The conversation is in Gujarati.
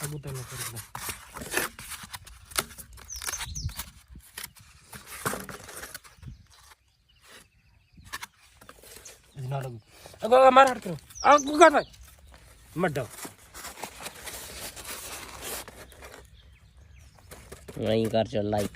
કબૂતર નો કરી દે ના લાગુ અગો માર હાથ કરો આ ગુગા ભાઈ મડો અહીં કરજો લાઈક